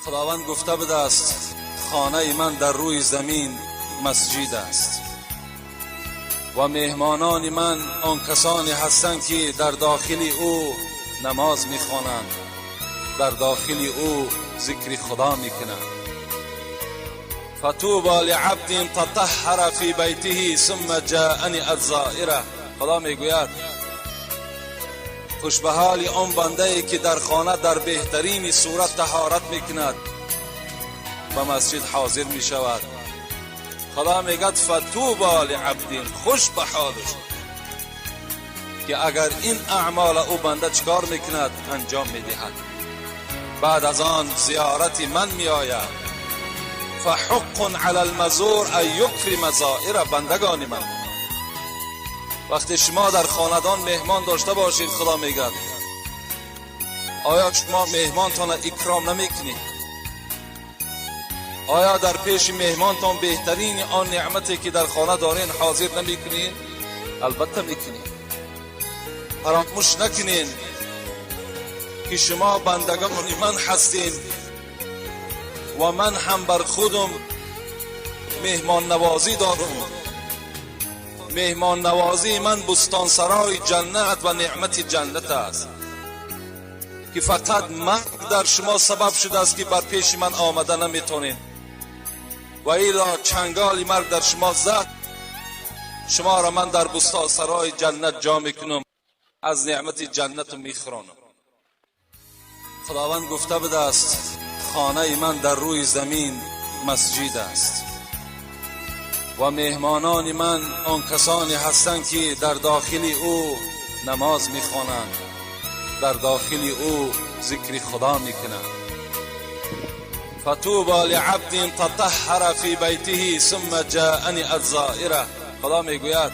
خداوند گفته بوده است خانه من در روی زمین مسجد است و مهمانان من آن کسانی هستند که در داخل او نماز میخوانند، در داخل او ذکر خدا میکنند. فطوبى لعبد تطهر في بیته ثم جاءنی الزائره. خدا میگوید خوش به حال آن بنده ای که در خانه در بهترین صورت طهارت میکند و مسجد حاضر میشود. خدا میگد فطوبى لعبد، خوش به حالش که اگر این اعمال او بنده چکار میکند انجام میدهد، بعد از آن زیارت من میآید. فحق علی المزور ان یکرم زائره. بندگان من، وقتی شما در خاندان مهمان داشته باشید، خدا میگد آیا شما مهمانتان اکرام نمیکنید؟ آیا در پیش مهمانتان بهترین آن نعمتی که در خانه دارین حاضر نمیکنید؟ البته میکنید. فراموش نکنین که شما بندگان من هستین و من هم بر خودم مهمان نوازی دارم. مهمان نوازی من بستانسرای جنت و نعمت جنت است که فقط مرگ در شما سبب شده است که بر پیش من آمده نمیتونین، و ایلا چنگال مرگ در شما زد، شما را من در بستانسرای جنت جا میکنم، از نعمت جنت میخورانم. خداوند گفته بوده است خانه من در روی زمین مسجد است و مهمانان من آن کسانی هستند که در داخل او نماز میخوانند، در داخل او ذکر خدا میکنند. فطوبى لعبد تطهر في بیته ثم جاءنی الزائره. خدا میگوید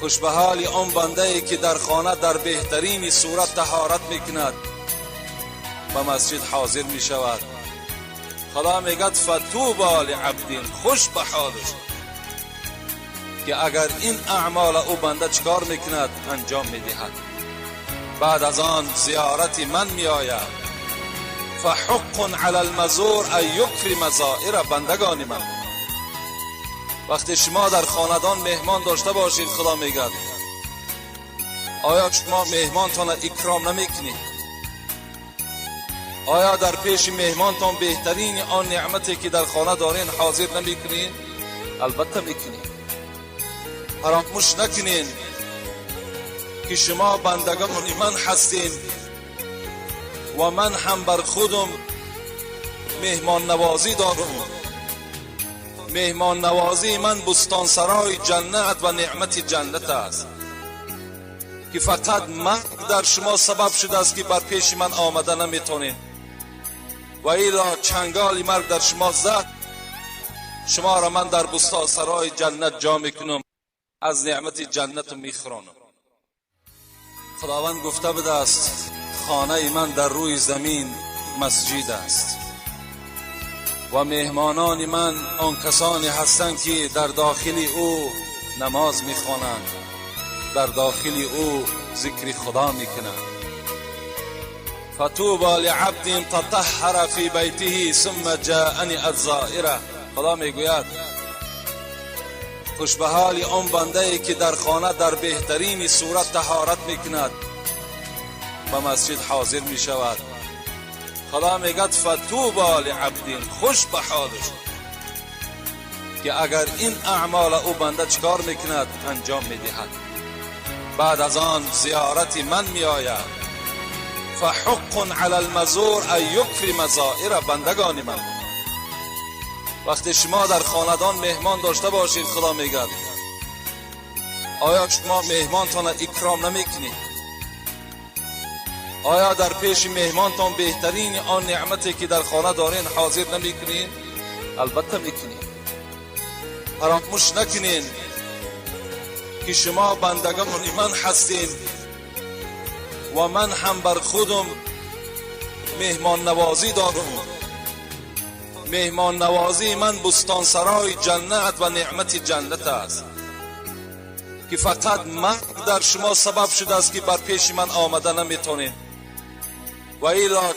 خوش به حال آن بنده ای که در خانه در بهترین صورت طهارت میکند و مسجد حاضر می شود. خدا میگد فطوبى لعبد، خوش به حالش که اگر این اعمال او بنده چکار میکند انجام میدهد، بعد از آن زیارت من می آید. فحق علی المزور ان یکرم زائره. بندگان من، وقتی شما در خاندان مهمان داشته باشید، خدا میگد آیا شما مهمانتان اکرام نمیکنید؟ آیا در پیش مهمانتان بهترین آن نعمتی که در خانه دارین حاضر نمیکنین؟ البته میکنین. فراموش نکنین که شما بندگان من هستین و من هم بر خودم مهمان نوازی دارم. مهمان نوازی من بستانسرای جنت و نعمت جنت است که فقط مرگ در شما سبب شده است که بر پیش من آمده نمیتونین، و ایلا چنگال مرگ در شما زد، شما را من در بستانسرای جنت جا میکنم، از نعمت جنت میخورانم. خداوند گفته بوده است خانه من در روی زمین مسجد است و مهمانان من آن کسانی هستند که در داخل او نماز میخوانند، در داخل او ذکر خدا میکنند. فطوبى لعبد تطهر في بیته ثم جاءنی الزائره. خدا میگوید خوش به حال آن بنده ای که در خانه در بهترین صورت طهارت میکند و مسجد حاضر میشود. خدا میگد فطوبى لعبد، خوش به حالش که اگر این اعمال او بنده چکار میکند انجام میدهد، بعد از آن زیارت من میآید. فحق علی المزور ان یکرم زائره. بندگان من، وقتی شما در خاندان مهمان داشته باشید، خدا میگد آیا شما مهمانتان اکرام نمیکنید؟ آیا در پیش مهمانتان بهترین آن نعمتی که در خانه دارین حاضر نمیکنید؟ البته میکنید. فراموش نکنین که شما بندگان من هستین و من هم بر خودم مهمان نوازی دارم. مهمان نوازی من بستانسرای جنت و نعمت جنت است که فقط مرگ در شما سبب شده است که بر پیش من آمده نمیتونین، و ایلا